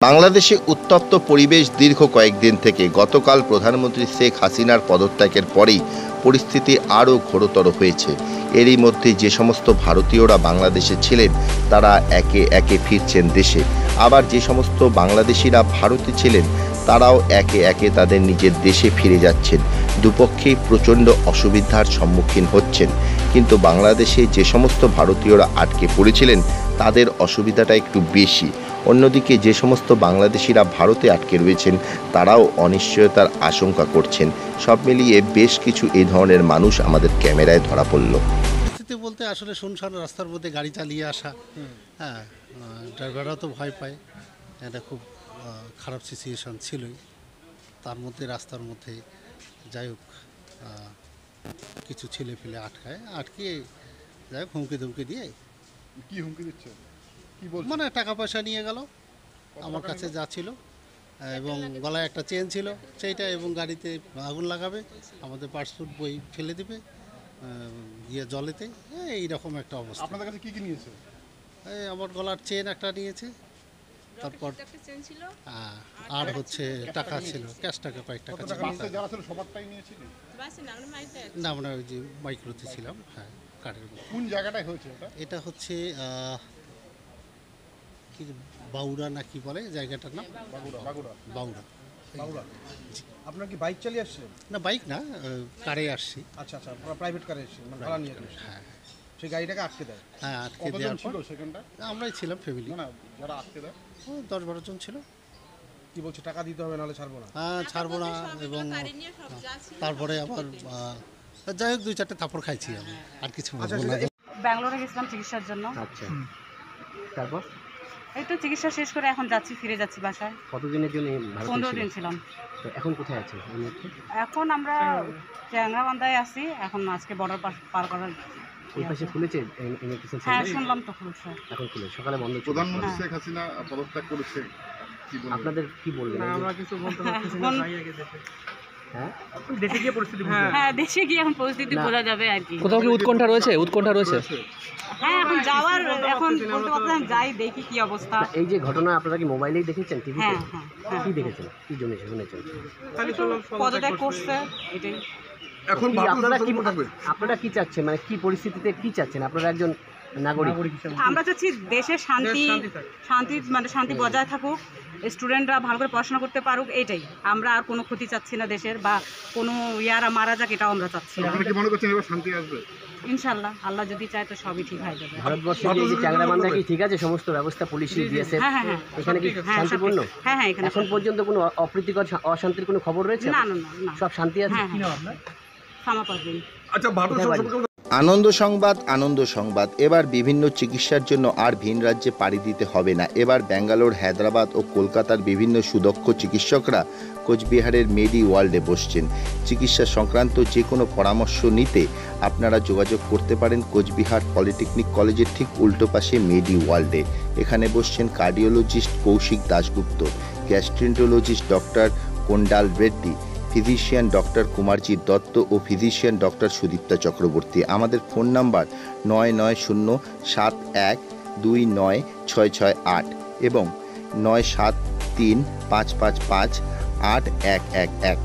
বাংলাদেশে উত্তপ্ত পরিবেশ দীর্ঘ কয়েকদিন থেকে গতকাল প্রধানমন্ত্রী শেখ হাসিনার পদত্যাগের পরেই পরিস্থিতি আরও ঘোরতর হয়েছে। এরই মধ্যে যে সমস্ত ভারতীয়রা বাংলাদেশে ছিলেন তারা একে একে ফিরছেন দেশে, আবার যে সমস্ত বাংলাদেশিরা ভারতে ছিলেন তারাও একে একে তাদের নিজের দেশে ফিরে যাচ্ছেন। দুপক্ষেই প্রচণ্ড অসুবিধার সম্মুখীন হচ্ছেন, কিন্তু বাংলাদেশে যে সমস্ত ভারতীয়রা আটকে পড়েছিলেন তাদের অসুবিধাটা একটু বেশি। অন্যদিকে যে সমস্ত বাংলাদেশিরা ভারতে আটকে রয়েছেন তারাও অনিশ্চয়তার আশঙ্কা করছেন। সব মিলিয়ে বেশ কিছু এই ধরনের মানুষ আমাদের ক্যামেরায় ধরা পড়ল। পরিস্থিতি বলতে আসলে শুনশান রাস্তার মধ্যে গাড়ি চালিয়ে আসা, হ্যাঁ, ড্রাইভাররাও তো ভয় পায়। এটা খুব খারাপ সিচুয়েশান ছিলই। তার মধ্যে রাস্তার মধ্যে যাই হোক কিছু ছেলে ফেলে আটকে যাই হোক হুমকি ধুমকি দিয়ে। কি হুমকি দিচ্ছে? কি বলছে? মানে টাকা পয়সা নিয়ে গেল আমার কাছে যা ছিল, এবং গলায় একটা চেন ছিল সেইটা, এবং গাড়িতে আগুন লাগাবে, আমাদের পাসপোর্ট বই ফেলে দেবে গিয়ে জলেতে। এইরকম একটা অবস্থা। আপনাদের কাছে কি কি নিয়েছে? আমার গলার চেন একটা নিয়েছে, তারপর আর হচ্ছে টাকা ছিল, ক্যাশ টাকা কয়েক টাকা ছিল। যারা ছিল সবারটাই নিয়েছিল না, আমরা ওই যে মাইক্রোতে ছিলাম। হ্যাঁ, কার্ডের মধ্যে। কোন জায়গাটায় হয়েছে এটা হচ্ছে কি বাউড়া না কি বলে জায়গাটার নাম? বাউড়া। আপনার কি বাইক চালিয়ে আসছেন? না, বাইক না, কারে আসছি। আচ্ছা, প্রাইভেট কারে এসেছেন, মানে ভাড়া নিয়ে আসছেন। হ্যাঁ, সেই গাড়িটাকে আটকে দেয়? হ্যাঁ, আটকে দেওয়ার পর সেখানটা আমরাই ছিলাম ফ্যামিলি। না, যারা আটকে দেয় 10-12 জন ছিল। কি বলছে, টাকা দিতে হবে নাহলে ছাড়বো না? হ্যাঁ, ছাড়বো না। এবং তারপরে আবার যাই হোক 2-4টে থাপড় খাইছি আমি, আর কিছু বলবো না। ব্যাঙ্গালোরে গেছিলাম চিকিৎসার জন্য। আচ্ছা, তারপর এই তো চিকিৎসা শেষ করে এখন ফিরে যাচ্ছি বাসায়। কতদিনের জন্য ভারতে 15 ছিলেন? দিন ছিলাম। তো এখন কোথায় আছে এই মুহূর্তে? এখন আমরা চ্যাংরাবান্ধায় আছি। এখন আজকে বর্ডার পার করার। ওই পাশে খুলেছে ইমিগ্রেশন হ্যাঁ, সেন্টার? শুনলাম তো খুলছে। এখন খুলে, সকালে বন্ধ ছিল। প্রধানমন্ত্রী শেখ হাসিনা পদত্যাগ করেছে, কি বলবেন? আপনাদের কি বলবেন? আমরা কিছু বলতে পারতেছি না, যাই আগে দেখে। হ্যাঁ, দেশে গিয়ে পরিস্থিতি হ্যাঁ, দেশে গিয়ে এখন পরিস্থিতি বোঝা যাবে আর কি। কোথাও কি উৎকণ্ঠা রয়েছে? হ্যাঁ, এখন যাওয়ার, এখন বলতে পারতাম যাই দেখি কি অবস্থা। এই যে ঘটনা আপনারা কি মোবাইলেই দেখেছেন, টিভিতে? হ্যাঁ, হ্যাঁ। কি দেখেছেন, কি জন্য শুনেছেন? পদত্যাগ করছে এটাই। এখন আপনারা কি চাচ্ছেন, মানে কি পরিস্থিতিতে কি চাচ্ছেন? আপনারা একজন নাগরিক। আমরা চাচ্ছি দেশের শান্তি বজায় থাকুক, স্টুডেন্টরা ভালো করে পড়াশোনা করতে পারুক, এটাই। আমরা আর কোনো ক্ষতি চাচ্ছি না দেশের, বা কোনো ইয়ারা মারা যাক, এটাও আমরা চাচ্ছি না। আপনি কি মনে করছেন এবার শান্তি আসবে? ইনশাল্লাহ, আল্লাহ যদি চায় তো সবই ঠিক হয়ে যাবে। ভারতবর্ষে এই যে চ্যাংরাবান্ধা কি ঠিক আছে? সমস্ত ব্যবস্থা পুলিশ দিয়েছে, হ্যাঁ, এখানে কি শান্তিপূর্ণ? হ্যাঁ, এখানে এখন পর্যন্ত কোনো অপ্রীতিকর অশান্তির কোনো খবর রয়েছে? না, সব শান্তি আছে। ক্ষমা করবেন। আচ্ছা, আনন্দ সংবাদ। এবার বিভিন্ন চিকিৎসার জন্য আর ভিন রাজ্যে পাড়ি দিতে হবে না। এবার ব্যাঙ্গালোর, হায়দ্রাবাদ ও কলকাতার বিভিন্ন সুদক্ষ চিকিৎসকরা কোচবিহারের মেডি ওয়ার্ল্ডে বসছেন। চিকিৎসা সংক্রান্ত যে কোনো পরামর্শ নিতে আপনারা যোগাযোগ করতে পারেন কোচবিহার পলিটেকনিক কলেজের ঠিক উল্টো পাশে মেডি ওয়ার্ল্ডে। এখানে বসছেন cardiologist Koushik Dasgupta, gastroenterologist doctor Kondal Reddy, physician doctor Kumarji Dutta ও ফিজিশিয়ান ডক্টর সুদীপ্তা চক্রবর্তী। আমাদের ফোন নাম্বার 9907129668 এবং 9735558111।